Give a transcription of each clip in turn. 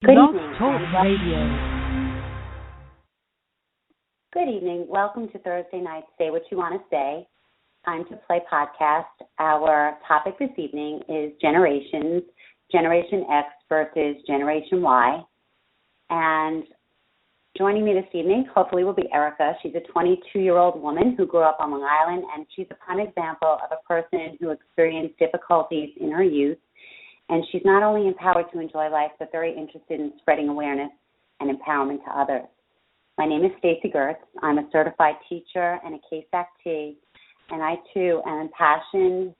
Good Blog evening. Talk Radio. Good evening. Welcome to Thursday Night Say What You Want to Say. Time to Play podcast. Our topic this evening is generations, Generation X versus Generation Y. And joining me this evening, hopefully, will be Erica. She's a 22-year-old woman who grew up on Long Island, and she's a prime example of a person who experienced difficulties in her youth. And she's not only empowered to enjoy life, but very interested in spreading awareness and empowerment to others. My name is Stacy. I'm a certified teacher and a CASAC-t, and I, too, am impassioned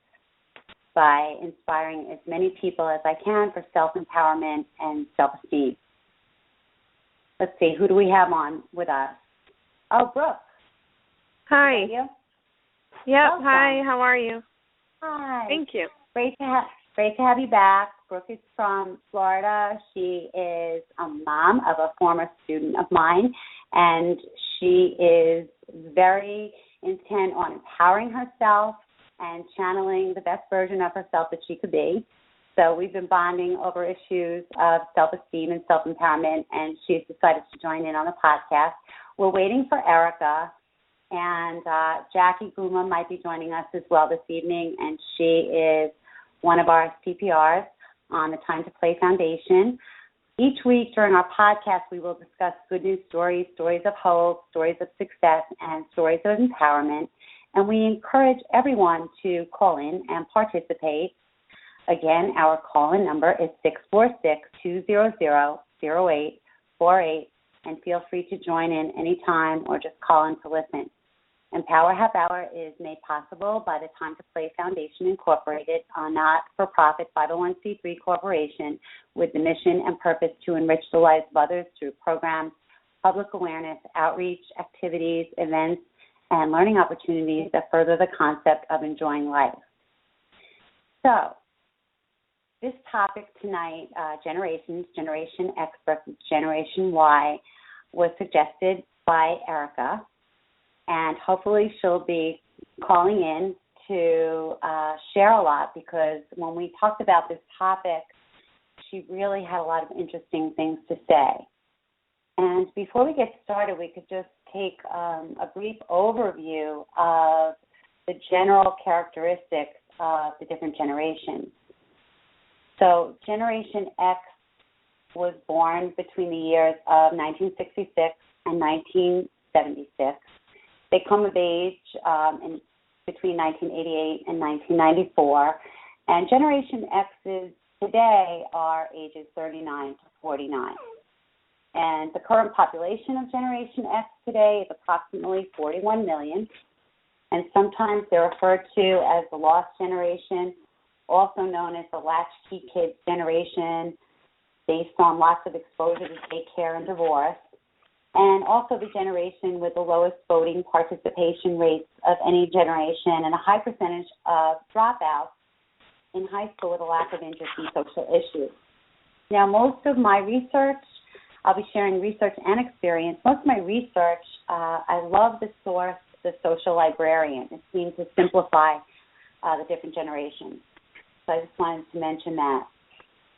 by inspiring as many people as I can for self-empowerment and self-esteem. Let's see, who do we have on with us? Oh, Brooke. Hi. Is that you? Yep. Welcome. Hi. How are you? Hi. Thank you. Great to have you back. Brooke is from Florida. She is a mom of a former student of mine, and she is very intent on empowering herself and channeling the best version of herself that she could be. So we've been bonding over issues of self-esteem and self-empowerment, and she's decided to join in on the podcast. We're waiting for Erica, and Jackie Guma might be joining us as well this evening, and she is one of our CPRs on the Time to Play Foundation. Each week during our podcast, we will discuss good news stories, stories of hope, stories of success, and stories of empowerment. And we encourage everyone to call in and participate. Again, our call-in number is 646-200-0848, and feel free to join in anytime or just call in to listen. Empower Half Hour is made possible by the Time to Play Foundation Incorporated, a not-for-profit 501c3 corporation with the mission and purpose to enrich the lives of others through programs, public awareness, outreach, activities, events, and learning opportunities that further the concept of enjoying life. So, this topic tonight, generations, Generation X versus Generation Y, was suggested by Erica. And hopefully she'll be calling in to share a lot, because when we talked about this topic, she really had a lot of interesting things to say. And before we get started, we could just take a brief overview of the general characteristics of the different generations. So Generation X was born between the years of 1966 and 1976. They come of age in between 1988 and 1994, and Generation X's today are ages 39 to 49. And the current population of Generation X today is approximately 41 million, and sometimes they're referred to as the lost generation, also known as the latchkey kids generation, based on lots of exposure to daycare and divorce, and also the generation with the lowest voting participation rates of any generation and a high percentage of dropouts in high school with a lack of interest in social issues. Now, most of my research, I'll be sharing research and experience. Most of my research, I love the source, the social librarian. It seems to simplify the different generations. So I just wanted to mention that.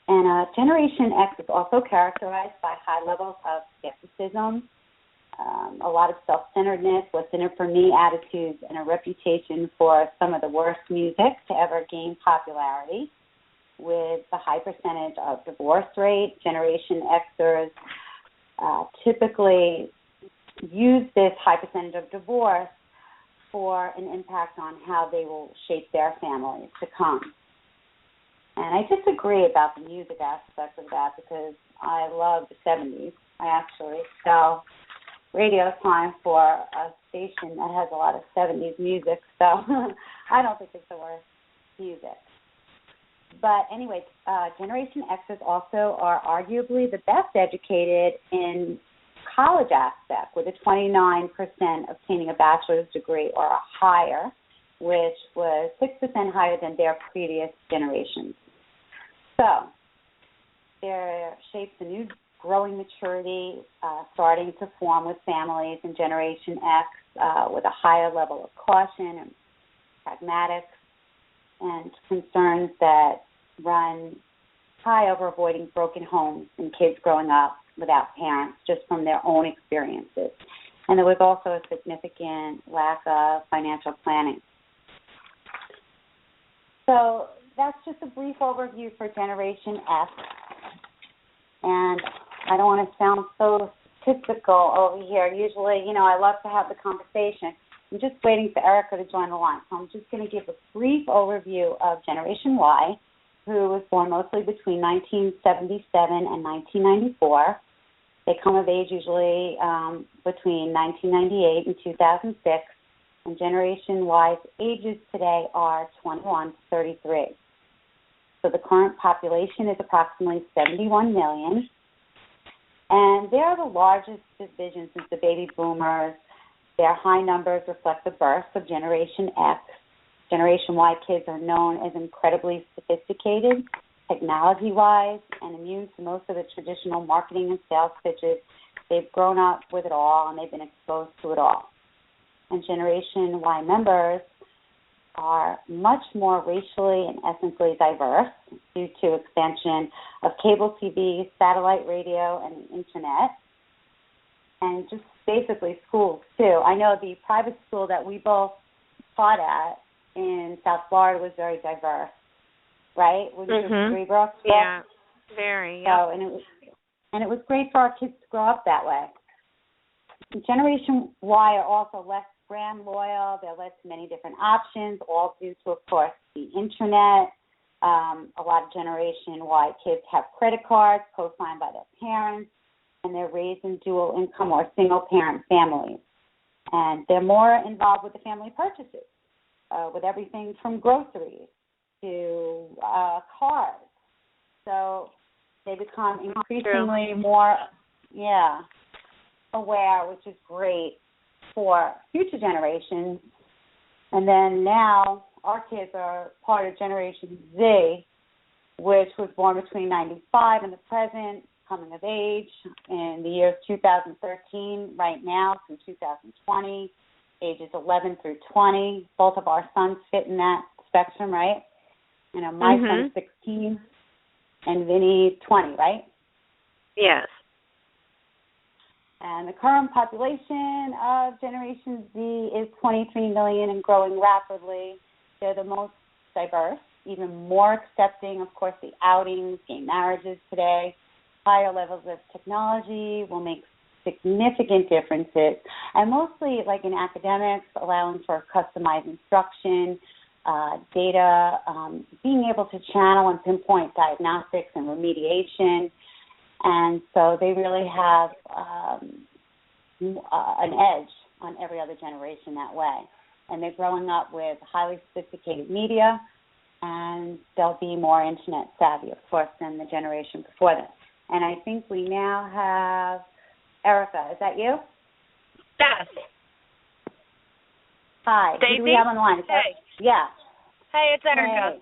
And Generation X is also characterized by high levels of skepticism, a lot of self-centeredness, what's in it for me attitudes, and a reputation for some of the worst music to ever gain popularity. With the high percentage of divorce rate, Generation Xers typically use this high percentage of divorce for an impact on how they will shape their families to come. And I disagree about the music aspect of that, because I love the 70s. I actually sell radio time for a station that has a lot of 70s music, so I don't think it's the worst music. But anyway, Generation Xers also are arguably the best educated in college aspect, with a 29% obtaining a bachelor's degree or a higher, which was 6% higher than their previous generations. So there shapes a new growing maturity starting to form with families in Generation X with a higher level of caution and pragmatics and concerns that run high over avoiding broken homes and kids growing up without parents just from their own experiences. And there was also a significant lack of financial planning. So that's just a brief overview for Generation X. And I don't want to sound so statistical over here. Usually, I love to have the conversation. I'm just waiting for Erica to join the line. So I'm just going to give a brief overview of Generation Y, who was born mostly between 1977 and 1994. They come of age usually between 1998 and 2006. And Generation Y's ages today are 21 to 33. So the current population is approximately 71 million. And they are the largest division since the baby boomers. Their high numbers reflect the birth of Generation X. Generation Y kids are known as incredibly sophisticated, technology-wise, and immune to most of the traditional marketing and sales pitches. They've grown up with it all, and they've been exposed to it all. And Generation Y members are much more racially and ethnically diverse due to expansion of cable TV, satellite radio, and the Internet, and just basically schools, too. I know the private school that we both taught at in South Florida was very diverse, right? Would you agree, Brooke? Yeah, very. Yeah. So, and it was great for our kids to grow up that way. Generation Y are also less brand loyal. They're less many different options, all due to, of course, the Internet. A lot of Generation Y kids have credit cards co-signed by their parents, and they're raised in dual income or single-parent families. And they're more involved with the family purchases, with everything from groceries to cars. So they become increasingly more, aware, which is great for future generations. And then now our kids are part of Generation Z, which was born between 95 and the present, coming of age in the years 2013 right now through 2020, ages 11 through 20. Both of our sons fit in that spectrum, right? My son's 16 and Vinny 20, right? Yes. And the current population of Generation Z is 23 million and growing rapidly. They're the most diverse, even more accepting, of course, the outings, gay marriages today. Higher levels of technology will make significant differences, and mostly like in academics, allowing for customized instruction, data, being able to channel and pinpoint diagnostics and remediation. And so they really have an edge on every other generation that way. And they're growing up with highly sophisticated media, and they'll be more Internet savvy, of course, than the generation before them. And I think we now have Erica. Is that you? Yes. Hi. Stacy? Who do we have on the line? Hey. Yeah. Hey, it's Erica.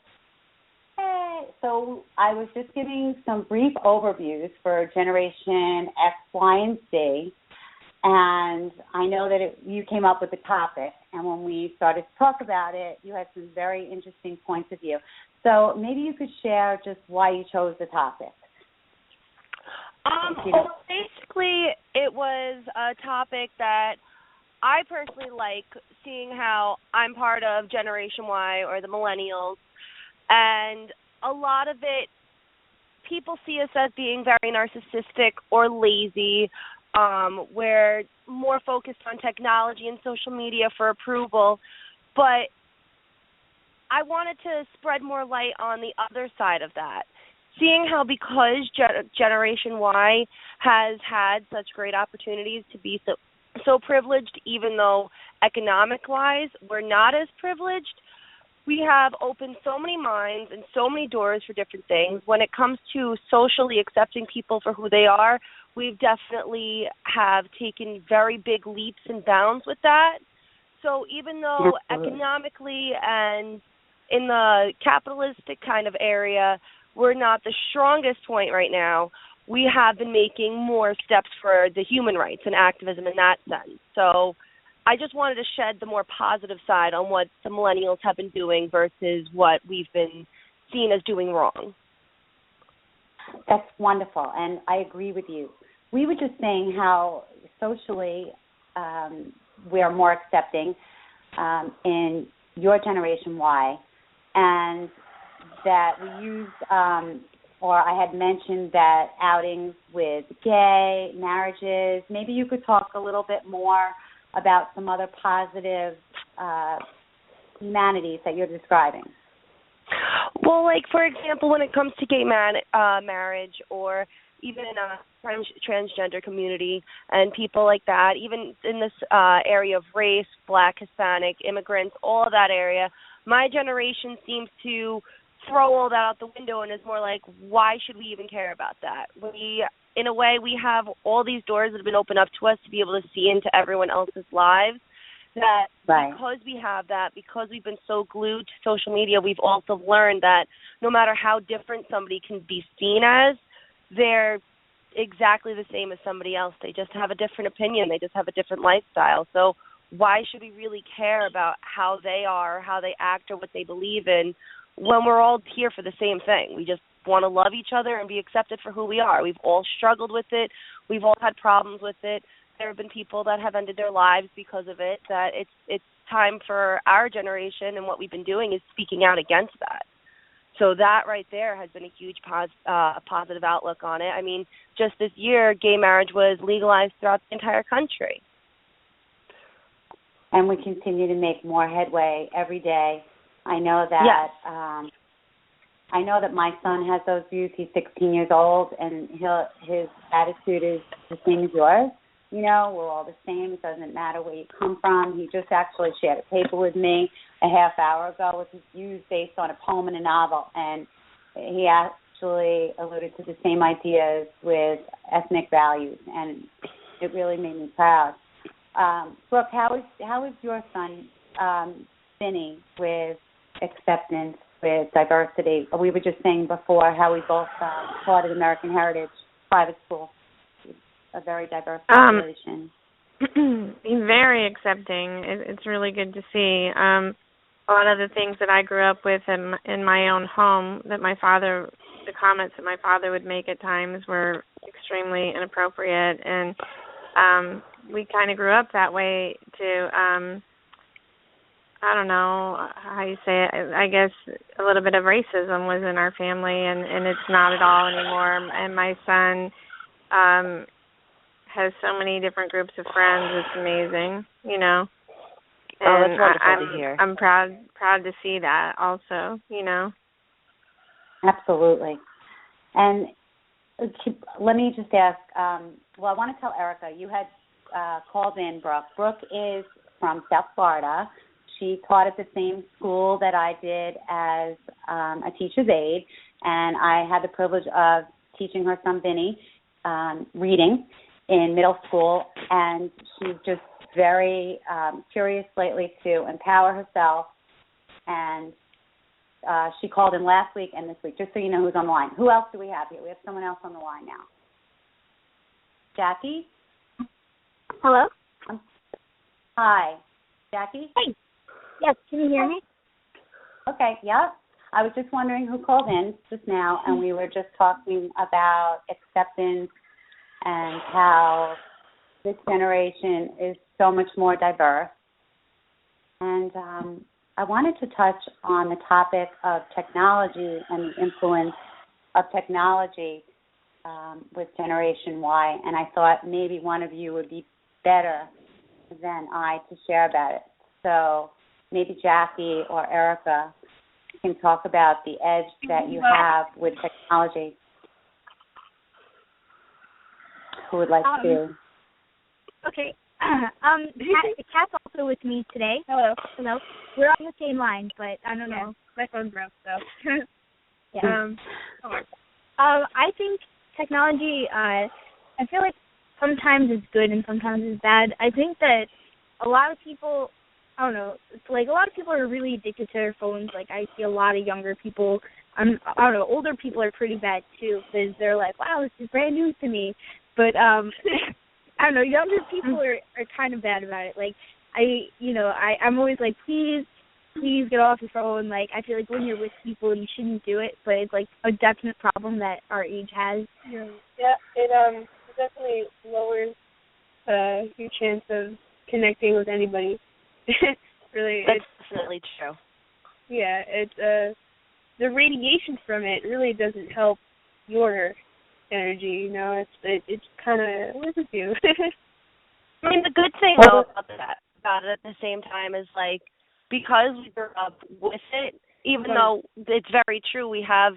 Hey. So I was just giving some brief overviews for Generation X, Y, and Z. And I know that you came up with the topic. And when we started to talk about it, you had some very interesting points of view. So maybe you could share just why you chose the topic. Well, basically, it was a topic that I personally like, seeing how I'm part of Generation Y or the millennials, and a lot of it, people see us as being very narcissistic or lazy. We're more focused on technology and social media for approval, but I wanted to spread more light on the other side of that. Seeing how because Generation Y has had such great opportunities to be so privileged, even though economic-wise we're not as privileged, we have opened so many minds and so many doors for different things. When it comes to socially accepting people for who they are, we've definitely have taken very big leaps and bounds with that. So even though economically and in the capitalistic kind of area, we're not the strongest point right now, we have been making more steps for the human rights and activism in that sense. So I just wanted to shed the more positive side on what the millennials have been doing versus what we've been seen as doing wrong. That's wonderful, and I agree with you. We were just saying how socially we are more accepting in your Generation Y, and that we use, or I had mentioned that outings with gay, marriages, maybe you could talk a little bit more about some other positive humanities that you're describing. Well, like, for example, when it comes to gay marriage or even transgender community and people like that, even in this area of race, Black, Hispanic, immigrants, all of that area, my generation seems to throw all that out the window and is more like, why should we even care about that? In a way, we have all these doors that have been opened up to us to be able to see into everyone else's lives. That because we have that, because we've been so glued to social media, we've also learned that no matter how different somebody can be seen as, they're exactly the same as somebody else. They just have a different opinion. They just have a different lifestyle. So why should we really care about how they are, or how they act, or what they believe in when we're all here for the same thing? We just want to love each other and be accepted for who we are. We've all struggled with it. We've all had problems with it. There have been people that have ended their lives because of it. That it's time for our generation, and what we've been doing is speaking out against that. So that right there has been a huge positive outlook on it. I mean, just this year, gay marriage was legalized throughout the entire country. And we continue to make more headway every day. I know that. Yes. I know that my son has those views. He's 16 years old, and his attitude is the same as yours. You know, we're all the same. It doesn't matter where you come from. He just actually shared a paper with me a half hour ago with his views based on a poem and a novel. And he actually alluded to the same ideas with ethnic values, and it really made me proud. Brooke, how is your son, Vinny, with acceptance, with diversity? We were just saying before how we both taught at American Heritage Private School. A very diverse population. Very accepting. It's really good to see. A lot of the things that I grew up with in my own home, the comments that my father would make at times were extremely inappropriate, and we kind of grew up that way too. I don't know how you say it. I guess a little bit of racism was in our family, and it's not at all anymore. And my son has so many different groups of friends. It's amazing, you know. And that's wonderful to hear. I'm proud to see that also, you know. Absolutely. And let me just ask, well, I want to tell Erica, you had called in Brooke. Brooke is from South Florida. She taught at the same school that I did as a teacher's aide, and I had the privilege of teaching her son Vinny reading in middle school, and she's just very curious lately to empower herself, and she called in last week and this week, just so you know who's on the line. Who else do we have here? We have someone else on the line now. Jackie? Hello? Hi. Jackie? Hey. Yes, can you hear me? Okay, yeah. I was just wondering who called in just now, and we were just talking about acceptance and how this generation is so much more diverse. And I wanted to touch on the topic of technology and the influence of technology with Generation Y, and I thought maybe one of you would be better than I to share about it. So maybe Jackie or Erica can talk about the edge that you have with technology. Who would like to? Okay. Kat's also with me today. Hello. We're on the same line, but I don't know. My phone broke, so. Yeah. I think technology, I feel like sometimes it's good and sometimes it's bad. I think that a lot of people, I don't know, it's like a lot of people are really addicted to their phones. Like I see a lot of younger people, I don't know, older people are pretty bad too, because they're like, wow, this is brand new to me. But I don't know, younger people are kind of bad about it. Like I'm always like, please please get off your phone. Like, I feel like when you're with people, you shouldn't do it, but it's like a definite problem that our age has. Yeah, it definitely lowers your chance of connecting with anybody. Really, That's definitely true. Yeah, it's the radiation from it really doesn't help your energy. You know, it's kind of what does it do? I mean, the good thing though about it at the same time is like because we grew up with it, even though it's very true, we have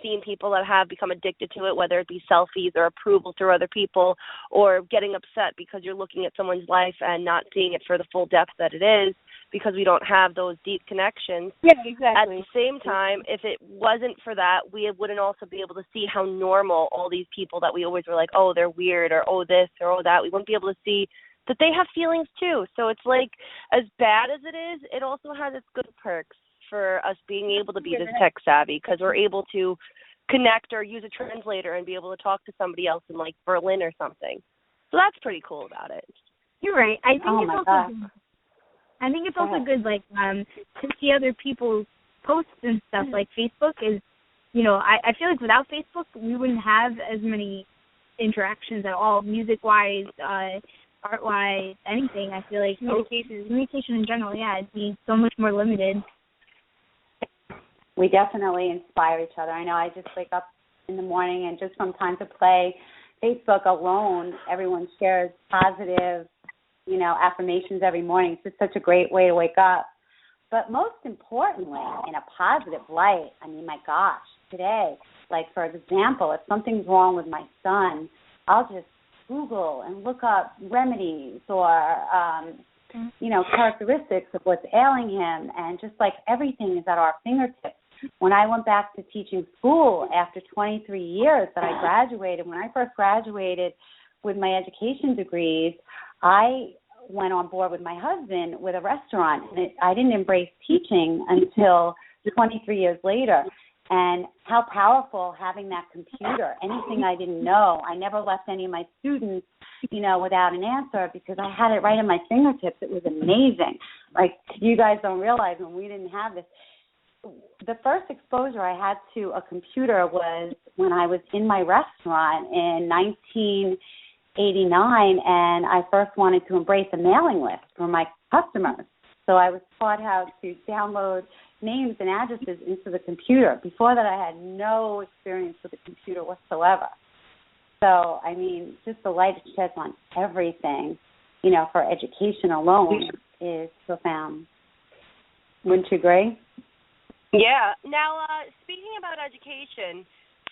seen people that have become addicted to it, whether it be selfies or approval through other people or getting upset because you're looking at someone's life and not seeing it for the full depth that it is because we don't have those deep connections. Yeah, exactly. At the same time, if it wasn't for that, we wouldn't also be able to see how normal all these people that we always were like, oh, they're weird or oh, this or oh, that. We wouldn't be able to see that they have feelings too. So it's like as bad as it is, it also has its good perks for us being able to be this tech savvy because we're able to connect or use a translator and be able to talk to somebody else in like Berlin or something. So that's pretty cool about it. You're right. I think it's also good like to see other people's posts and stuff. Like Facebook is, you know, I feel like without Facebook we wouldn't have as many interactions at all, music wise, art wise, anything. I feel like communication in general, it'd be so much more limited. We definitely inspire each other. I know I just wake up in the morning and just from time to play Facebook alone, everyone shares positive, you know, affirmations every morning. It's just such a great way to wake up. But most importantly, in a positive light, I mean, my gosh, today, like for example, if something's wrong with my son, I'll just Google and look up remedies or, you know, characteristics of what's ailing him, and just like everything is at our fingertips. When I went back to teaching school after 23 years that I graduated, when I first graduated with my education degrees, I went on board with my husband with a restaurant, and I didn't embrace teaching until 23 years later. And how powerful having that computer, anything I didn't know, I never left any of my students, you know, without an answer because I had it right at my fingertips. It was amazing. Like, you guys don't realize when we didn't have this. The first exposure I had to a computer was when I was in my restaurant in 1989, and I first wanted to embrace a mailing list for my customers. So I was taught how to download names and addresses into the computer. Before that, I had no experience with the computer whatsoever. So, I mean, just the light it sheds on everything, you know, for education alone is profound. Wouldn't you agree? Yeah. Now, speaking about education,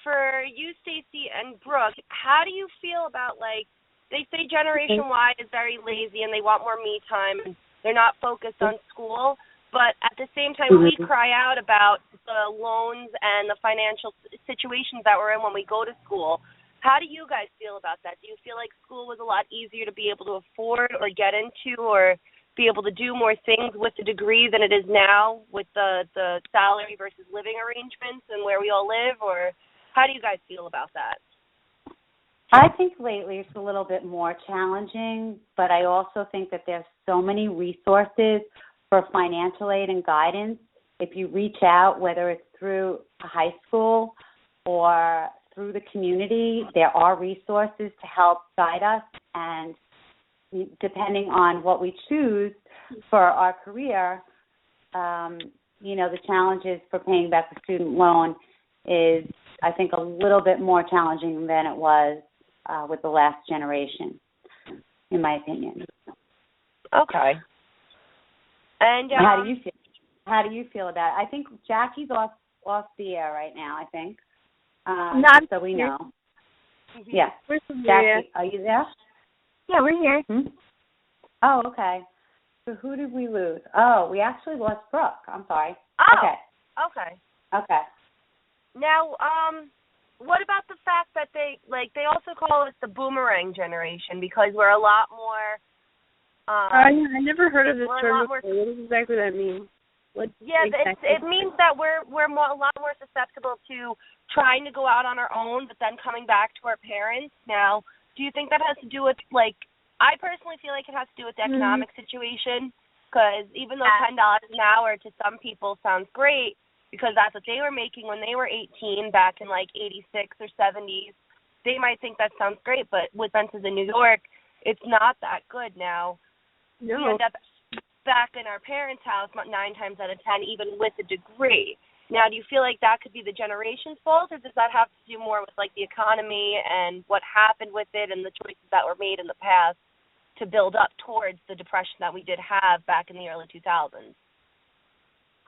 for you, Stacy, and Brooke, how do you feel about, like, they say Generation Y is very lazy and they want more me time and they're not focused on school, but at the same time we cry out about the loans and the financial situations that we're in when we go to school. How do you guys feel about that? Do you feel like school was a lot easier to be able to afford or get into or be able to do more things with the degree than it is now with the salary versus living arrangements and where we all live? Or how do you guys feel about that? I think lately it's a little bit more challenging, but I also think that there's so many resources for financial aid and guidance. If you reach out, whether it's through a high school or through the community, there are resources to help guide us, and depending on what we choose for our career, you know, the challenges for paying back the student loan is, I think, a little bit more challenging than it was with the last generation, in my opinion. Okay. And how do you feel? How do you feel about it? I think Jackie's off the air right now, I think. So we know. Yeah. Jackie, are you there? Yeah, we're here. Oh, okay. So who did we lose? Oh, we actually lost Brooke. I'm sorry. Oh, Okay. Now, what about the fact that they also call us the boomerang generation because we're a lot more... I never heard of this term before. What does exactly that mean? It means that we're a lot more susceptible to trying to go out on our own, but then coming back to our parents. Now, do you think that has to do with, like, I personally feel like it has to do with the economic situation, Because even though $10 an hour to some people sounds great, because that's what they were making when they were 18 back in like 86 or 70s, they might think that sounds great, but with rents in New York, it's not that good now. No. We end up back in our parents' house 9 times out of 10, even with a degree. Now, do you feel like that could be the generation's fault, or does that have to do more with like the economy and what happened with it and the choices that were made in the past to build up towards the depression that we did have back in the early 2000s?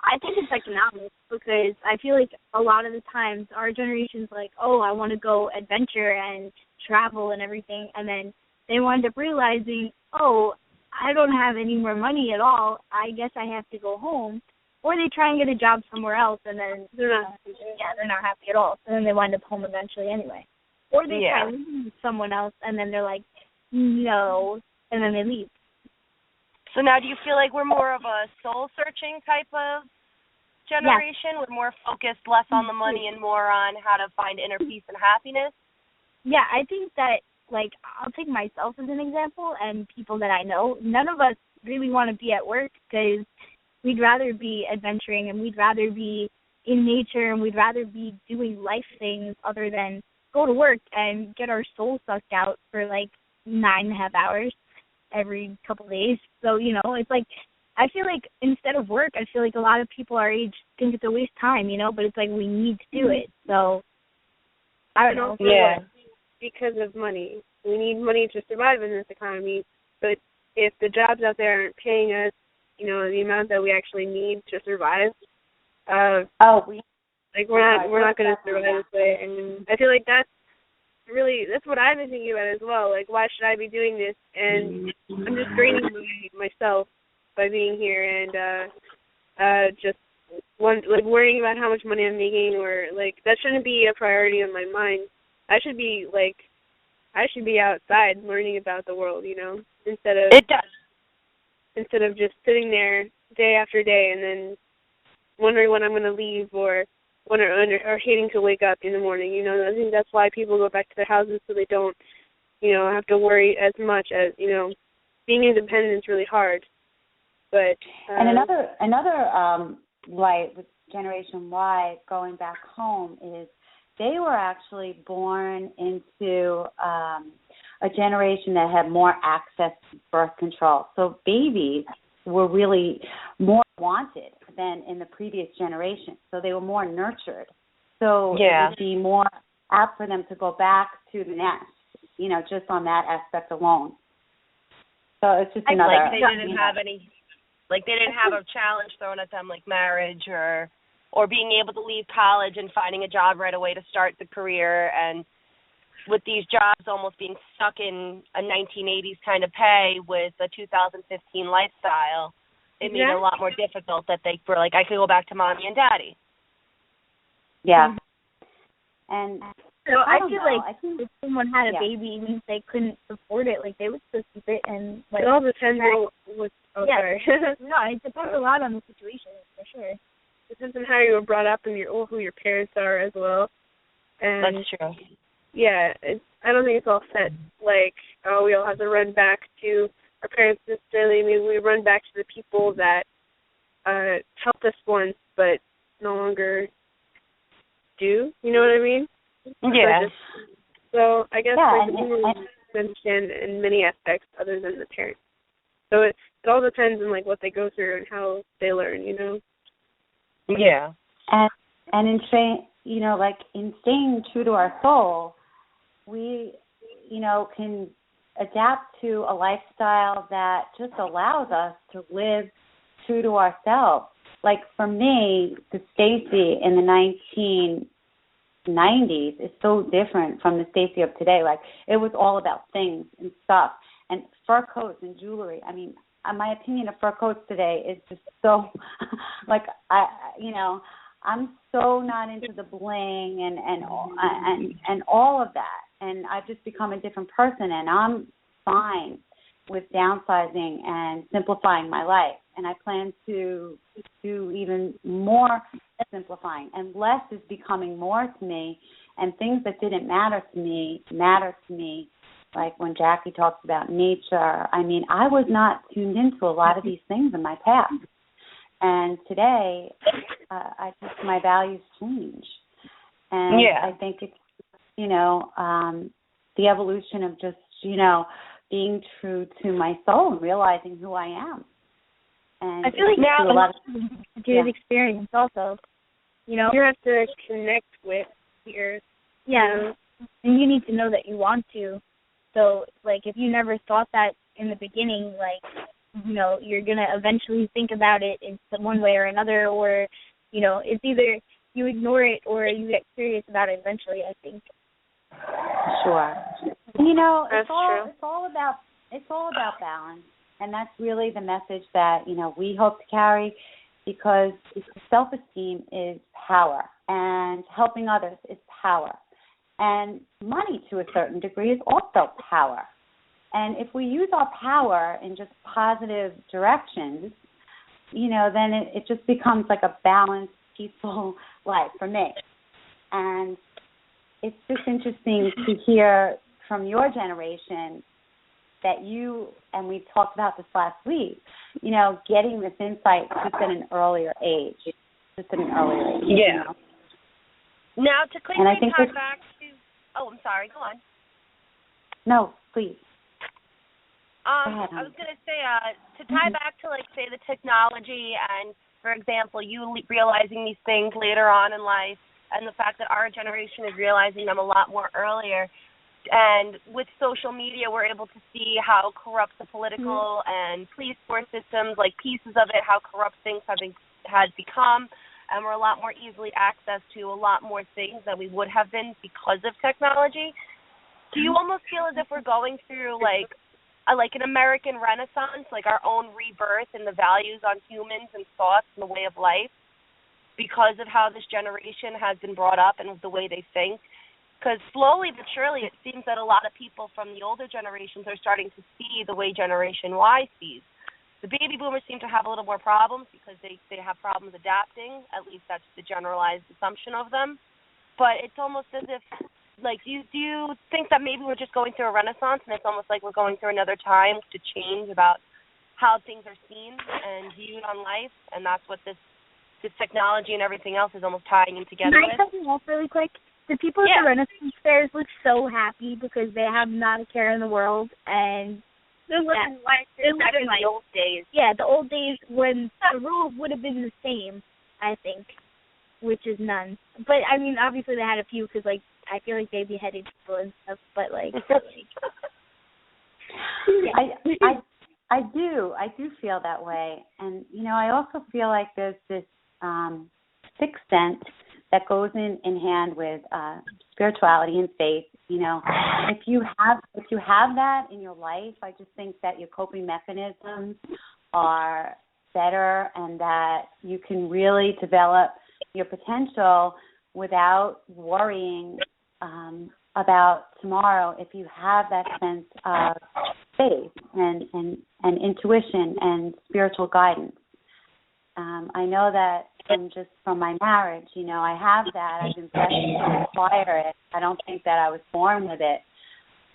I think it's economics, because I feel like a lot of the times our generation's like, oh, I want to go adventure and travel and everything, and then they wind up realizing, oh, I don't have any more money at all, I guess I have to go home. Or they try and get a job somewhere else, and then they're not happy at all. So then they wind up home eventually anyway. Or they try to leave with someone else, and then they're like, no, and then they leave. So now do you feel like we're more of a soul-searching type of generation? Yes. We're more focused, less on the money and more on how to find inner peace and happiness? Yeah, I think that, like, I'll take myself as an example and people that I know. None of us really want to be at work because we'd rather be adventuring and we'd rather be in nature and we'd rather be doing life things other than go to work and get our soul sucked out for, like, 9.5 hours every couple of days. So, you know, it's like, I feel like instead of work, I feel like a lot of people our age think it's a waste of time, you know, but it's like we need to do it. So, I don't know. Yeah. Because of money. We need money to survive in this economy, but if the jobs out there aren't paying us, you know, the amount that we actually need to survive, we're not going to survive this way. And I feel like that's what I've been thinking about as well. Like, why should I be doing this? And I'm just draining myself by being here and just worrying about how much money I'm making, or like that shouldn't be a priority on my mind. I should be outside learning about the world, you know, instead of just sitting there day after day and then wondering when I'm going to leave or hating to wake up in the morning. You know, I think that's why people go back to their houses, so they don't, you know, have to worry as much. As, you know, being independent is really hard. But and another light with Generation Y going back home is they were actually born into a generation that had more access to birth control. So babies were really more wanted than in the previous generation. So they were more nurtured. So it would be more apt for them to go back to the nest, you know, just on that aspect alone. So it's just another. Like they didn't have any, like they didn't have a challenge thrown at them like marriage or being able to leave college and finding a job right away to start the career. And with these jobs almost being stuck in a 1980s kind of pay with a 2015 lifestyle, it made it a lot more difficult that they were like, I could go back to mommy and daddy. Yeah. And so I feel like if someone had a baby, even if they couldn't afford it, like they would still keep it. And like, it all depends on sorry. No, it depends a lot on the situation, for sure. It depends on how you were brought up and who your parents are as well. And that's true. Yeah, I don't think it's all set. Like, oh, we all have to run back to our parents necessarily. I mean, we run back to the people that helped us once, but no longer do. You know what I mean? Yeah. So I guess we understand in many aspects other than the parents. So it all depends on like what they go through and how they learn. You know? Yeah. And in staying, you know, like in staying true to our soul, we, you know, can adapt to a lifestyle that just allows us to live true to ourselves. Like for me, the Stacy in the 1990s is so different from the Stacy of today. Like it was all about things and stuff and fur coats and jewelry. I mean, my opinion of fur coats today is just so, like, I'm so not into the bling and all of that. And I've just become a different person, and I'm fine with downsizing and simplifying my life. And I plan to do even more simplifying. And less is becoming more to me, and things that didn't matter to me like when Jackie talks about nature. I mean, I was not tuned into a lot of these things in my past. And today, I think my values change. And I think it's, the evolution of just, being true to my soul and realizing who I am. And I feel like now a lot of good experience also. You have to connect with your... Yeah, and you need to know that you want to. So, like, if you never thought that in the beginning, like, you're going to eventually think about it in one way or another, or, it's either you ignore it or you get serious about it eventually, I think. Sure. It's true. It's all about balance, and that's really the message that, we hope to carry, because self-esteem is power, and helping others is power. And money, to a certain degree, is also power. And if we use our power in just positive directions, then it just becomes like a balanced, peaceful life for me. And it's just interesting to hear from your generation that you, and we talked about this last week, getting this insight just at an earlier age. Yeah. Now, to quickly tie back to... Oh, I'm sorry. Go on. No, please. I was going to say, to tie back to, like, say, the technology and, for example, you realizing these things later on in life, and the fact that our generation is realizing them a lot more earlier. And with social media, we're able to see how corrupt the political and police force systems, like pieces of it, how corrupt things had become. And we're a lot more easily access to a lot more things than we would have been because of technology. Do you almost feel as if we're going through, like an American Renaissance, like our own rebirth in the values on humans and thoughts and the way of life, because of how this generation has been brought up and the way they think? Because slowly but surely it seems that a lot of people from the older generations are starting to see the way Generation Y sees. The baby boomers seem to have a little more problems because they have problems adapting. At least that's the generalized assumption of them. But it's almost as if, like, do you think that maybe we're just going through a renaissance and it's almost like we're going through another time to change about how things are seen and viewed on life, and that's what this technology and everything else is almost tying in together with? Can I cut you off really quick? The people at the Renaissance fairs look so happy because they have not a care in the world, and they're living the old days. Yeah, the old days when the rules would have been the same, I think, which is none. But, I mean, obviously they had a few because, like, I feel like they beheaded people and stuff, but, like... I do feel that way. And, I also feel like there's this sixth sense that goes in hand with spirituality and faith. If you have that in your life, I just think that your coping mechanisms are better, and that you can really develop your potential without worrying about tomorrow if you have that sense of faith and intuition and spiritual guidance. I know that from my marriage, I have that. I've been blessed to acquire it. I don't think that I was born with it.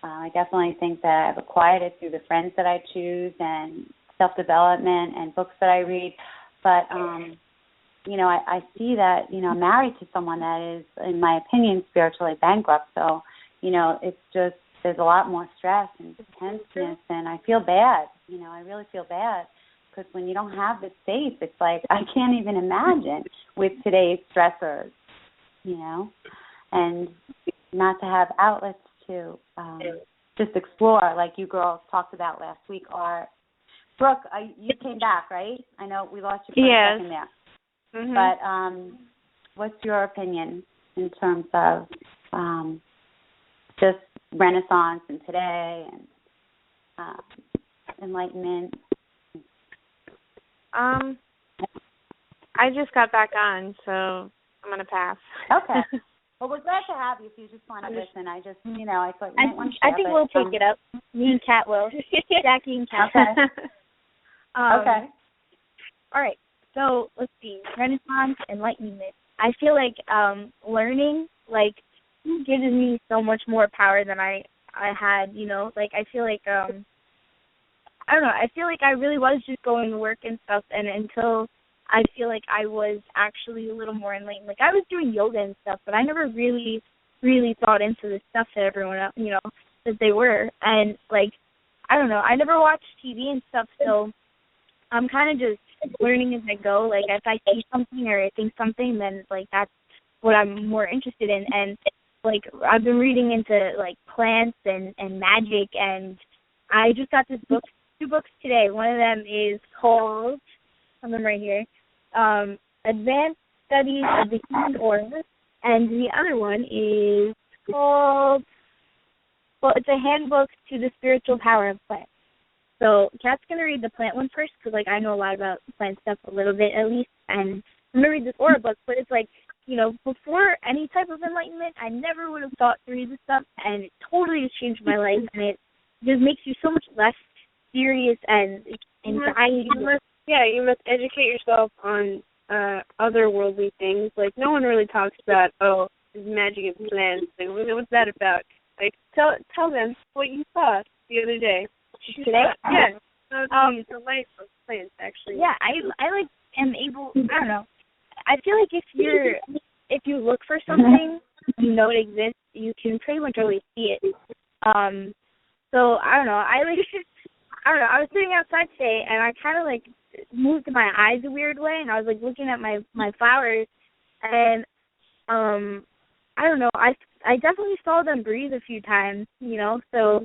I definitely think that I've acquired it through the friends that I choose and self-development and books that I read. But, I see that, I'm married to someone that is, in my opinion, spiritually bankrupt. So, it's just, there's a lot more stress and tenseness, and I feel bad. I really feel bad. Because when you don't have this faith, it's like I can't even imagine with today's stressors, and not to have outlets to just explore, like you girls talked about last week. Or Brooke, you came back, right? I know we lost you for a second there. Mm-hmm. But what's your opinion in terms of just Renaissance and today and enlightenment? I just got back on, so I'm going to pass. Okay. Well, we're glad to have you if you just want to listen. I just, I thought you might want to share. I think we'll take it up. Me and Kat will. Jackie and Kat. Okay. Okay. All right. So, let's see. Renaissance, enlightenment. I feel like learning, gives me so much more power than I I had, like I feel like I don't know, I feel like I really was just going to work and stuff, and until I feel like I was actually a little more enlightened. Like, I was doing yoga and stuff, but I never really thought into the stuff that everyone else, that they were. And, like, I don't know, I never watched TV and stuff, so I'm kind of just learning as I go. Like, if I see something or I think something, then, like, that's what I'm more interested in. And, like, I've been reading into, like, plants and magic, and I just got this book, 2 books today. One of them is called, I have them right here, Advanced Studies of the Human Aura, and the other one is called, well, it's a handbook to the spiritual power of plants. So Kat's going to read the plant one first, because, like, I know a lot about plant stuff, a little bit at least, and I'm going to read this aura book, but it's like, before any type of enlightenment, I never would have thought to read this stuff, and it totally has changed my life, and it just makes you so much less serious and anxiety. You must educate yourself on otherworldly things. Like, no one really talks about, there's magic in plants. Like, what's that about? Like, tell them what you saw the other day. Today? Yeah. The life of plants, actually. Yeah, I like am able. I don't know. I feel like if you look for something, it exists. You can pretty much always see it. So I don't know. I don't know. I was sitting outside today, and I kind of like moved my eyes a weird way, and I was like looking at my flowers, and I don't know. I definitely saw them breathe a few times, So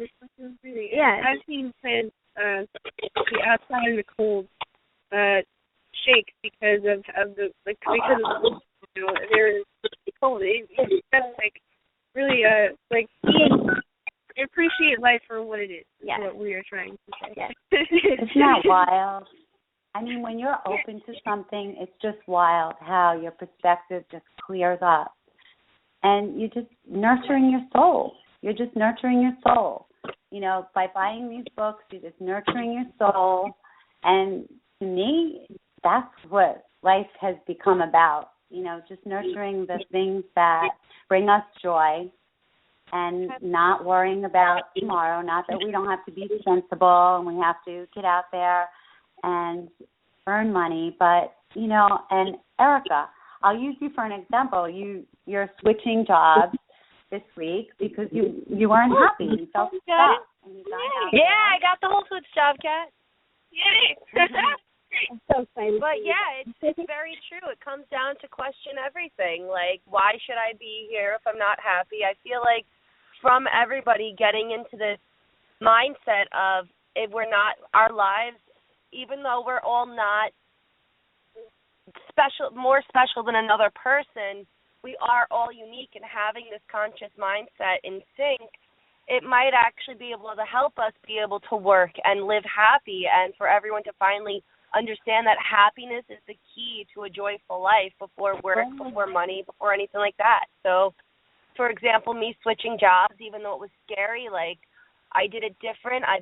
yeah, I've seen plants be outside in the cold shake because of the they're cold. It's kind of like really appreciate life for what it is. Yeah. What we are trying to say. Yeah. Isn't that wild? I mean, when you're open to something, it's just wild how your perspective just clears up. And you're just nurturing your soul. You're just nurturing your soul. By buying these books, you're just nurturing your soul. And to me, that's what life has become about. Just nurturing the things that bring us joy and not worrying about tomorrow. Not that we don't have to be sensible and we have to get out there and earn money. But, and Erica, I'll use you for an example. You're switching jobs this week because you weren't happy. You felt stuck. Yeah, I got the Whole Foods job, Kat. Yay! I'm so excited. But yeah, it's very true. It comes down to question everything. Like, why should I be here if I'm not happy? I feel like from everybody getting into this mindset of if we're not, our lives, even though we're all not more special than another person, we are all unique, and having this conscious mindset in sync, it might actually be able to help us be able to work and live happy, and for everyone to finally understand that happiness is the key to a joyful life before work, before money, before anything like that. So, for example, me switching jobs, even though it was scary, like, I did it different. I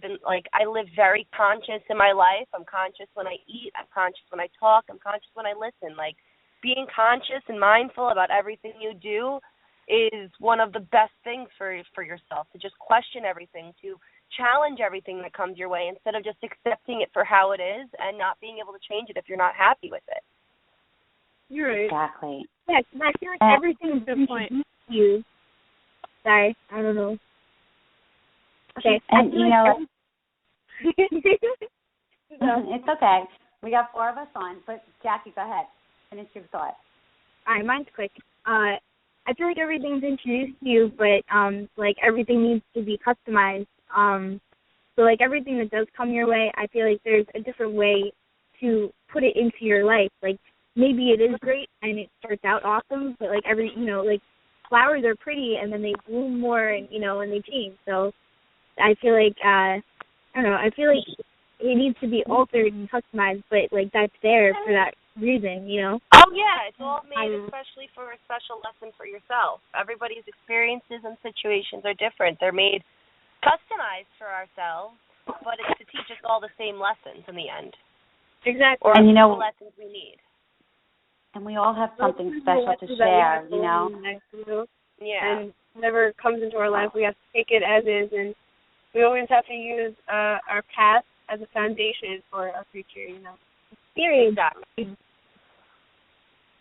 live very conscious in my life. I'm conscious when I eat. I'm conscious when I talk. I'm conscious when I listen. Like, being conscious and mindful about everything you do is one of the best things for yourself, to just question everything, to challenge everything that comes your way instead of just accepting it for how it is and not being able to change it if you're not happy with it. You're right. Exactly. Yeah, I feel like everything's good point. You. Sorry, I don't know. Okay. And it's okay. We got 4 of us on, but Jackie, go ahead. Finish your thought. All right, mine's quick. I feel like everything's introduced to you, but like everything needs to be customized. So like everything that does come your way, I feel like there's a different way to put it into your life. Like maybe it is great and it starts out awesome, but like like flowers are pretty and then they bloom more and and they change. So I feel like I don't know. I feel like it needs to be altered and customized, but like that's there for that reason, Oh yeah, it's all made especially for a special lesson for yourself. Everybody's experiences and situations are different. They're made customized for ourselves, but it's to teach us all the same lessons in the end. Exactly. Or and the lessons we need. And we all have something special to share, Yeah. And whatever comes into our life, we have to take it as is, and we always have to use our past as a foundation for our future, you know. Exactly.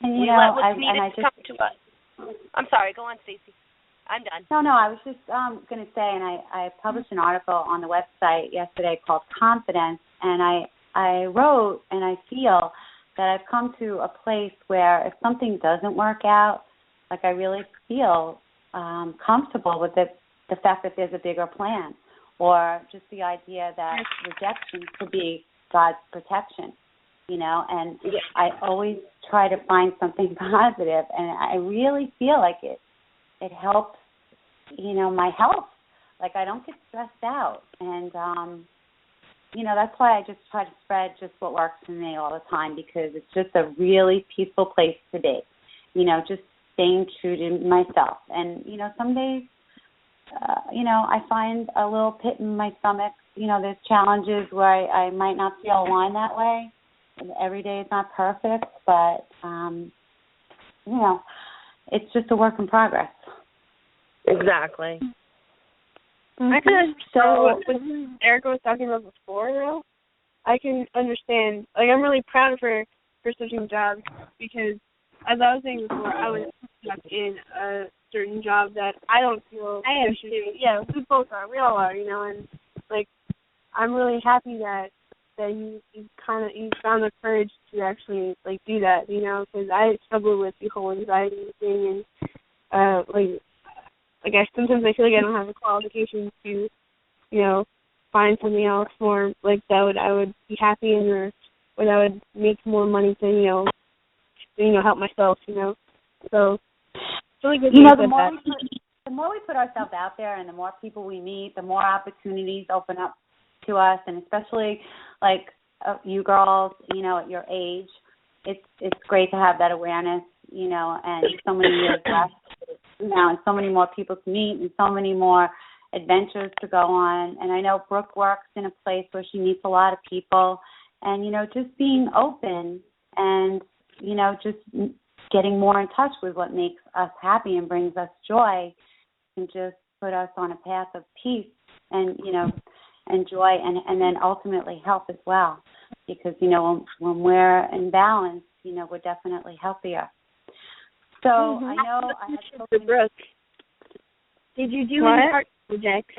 And, we let what's needed come to us. I'm sorry, go on, Stacy. I'm done. No, I was just going to say, and I published an article on the website yesterday called Confidence, and I wrote, and I feel that I've come to a place where if something doesn't work out, like I really feel comfortable with the fact that there's a bigger plan, or just the idea that rejection could be God's protection, you know, and I always try to find something positive, and I really feel like it helps, you know, my health. Like I don't get stressed out, and you know, that's why I just try to spread just what works for me all the time, because it's just a really peaceful place to be, you know, just staying true to myself. And, you know, some days, you know, I find a little pit in my stomach. You know, there's challenges where I might not feel aligned that way. And every day is not perfect, but, you know, it's just a work in progress. Exactly. I can understand what Erica was talking about before, though. I can understand. Like, I'm really proud of her for switching jobs, because, as I was saying before, I was stuck in a certain job that I don't feel I should do. Yeah, we both are. We all are, you know. And like, I'm really happy that you found the courage to actually like do that, you know, because I struggle with the whole anxiety thing, and like sometimes I feel like I don't have the qualifications to, you know, find something else more like that I would be happy in, or that would make more money to, you know, help myself, you know. So it's really good. You know, the more we put ourselves out there, and the more people we meet, the more opportunities open up to us, and especially like you girls, you know, at your age, it's great to have that awareness, you know, and so many years left now, and so many more people to meet, and so many more adventures to go on. And I know Brooke works in a place where she meets a lot of people, and, you know, just being open and, you know, just getting more in touch with what makes us happy and brings us joy can just put us on a path of peace and, you know, and joy, and then ultimately health as well. Because, you know, when we're in balance, you know, we're definitely healthier. So I know I had spoken. Brooke, did you do any art projects?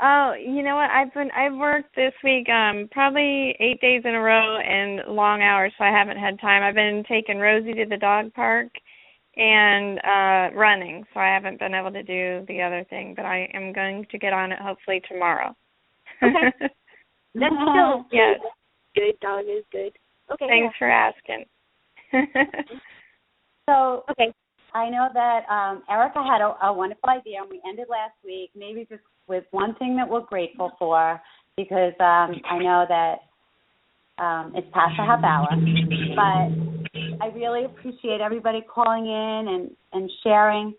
Oh, you know what? I've worked this week probably 8 days in a row and long hours, so I haven't had time. I've been taking Rosie to the dog park and running, so I haven't been able to do the other thing, but I am going to get on it hopefully tomorrow. Okay. That's still yes. Good. Dog is good. Okay. Thanks for asking. So, okay, I know that Erica had a wonderful idea, and we ended last week maybe just with one thing that we're grateful for, because I know that it's past the half hour, but I really appreciate everybody calling in and sharing,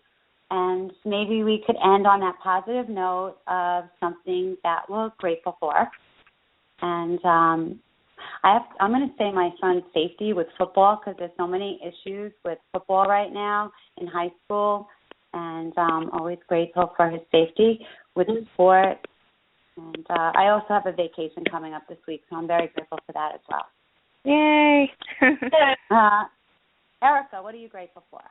and maybe we could end on that positive note of something that we're grateful for. And I'm going to say my son's safety with football, because there's so many issues with football right now in high school, and I'm always grateful for his safety with the sport. And I also have a vacation coming up this week, so I'm very grateful for that as well. Yay! Erica, what are you grateful for?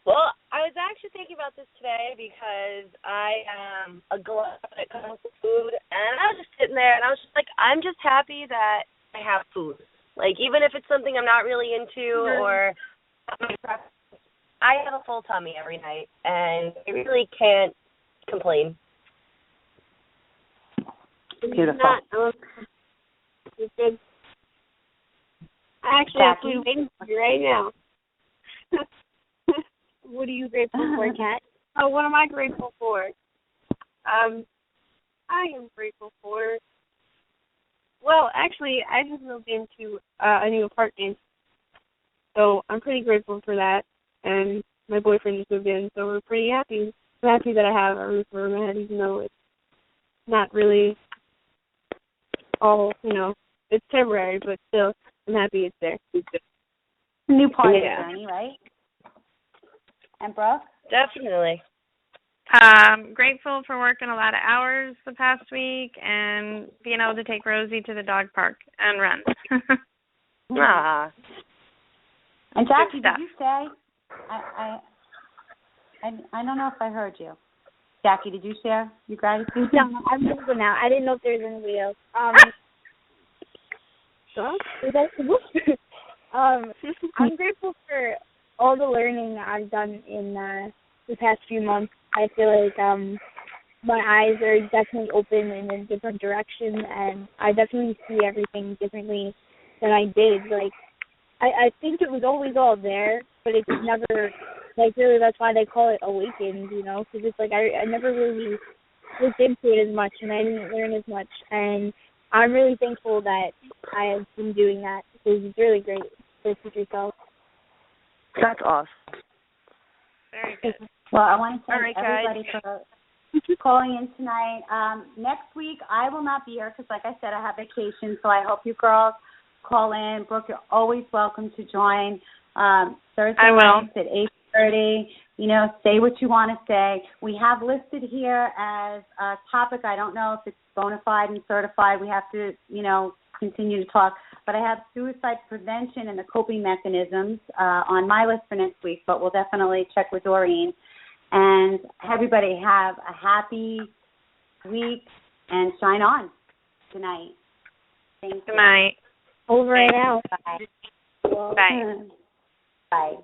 Well, I was actually thinking about this today because I am a glutton when it comes to food, and I was just sitting there, and I was just like, I'm just happy that I have food. Like, even if it's something I'm not really into or I have a full tummy every night, and I really can't complain. Beautiful. It's good. I actually have food waiting for you right now. What are you grateful for, Kat? Oh, what am I grateful for? I am grateful for, well, actually, I just moved into a new apartment, so I'm pretty grateful for that, and my boyfriend just moved in, so we're pretty happy. I'm happy that I have a roof over my head, even though it's not really all, you know, it's temporary, but still, I'm happy it's there. New part of the journey, right? And Brooke? Definitely. Grateful for working a lot of hours the past week and being able to take Rosie to the dog park and run. Ah. And Jackie, did you say? I don't know if I heard you. Jackie, did you share your gratitude? No, I'm moving now. I didn't know if there was anybody else. I'm grateful for all the learning I've done in the past few months. I feel like my eyes are definitely open in a different direction, and I definitely see everything differently than I did. Like, I think it was always all there, but it's never, like, really, that's why they call it awakened, you know, because it's like I never really looked into it as much, and I didn't learn as much, and I'm really thankful that I have been doing that, because it's really great to teach yourself. That's awesome. Very good. Well, I want to thank right, everybody for calling in tonight. Next week, I will not be here because, like I said, I have vacation, so I hope you girls call in. Brooke, you're always welcome to join Thursday nights at 8:30. You know, say what you want to say. We have listed here as a topic. I don't know if it's bona fide and certified. We have to, you know, continue to talk. But I have suicide prevention and the coping mechanisms on my list for next week, but we'll definitely check with Doreen. And everybody have a happy week and shine on tonight. Thank you. Good night. Over and out. Bye. Bye. Bye.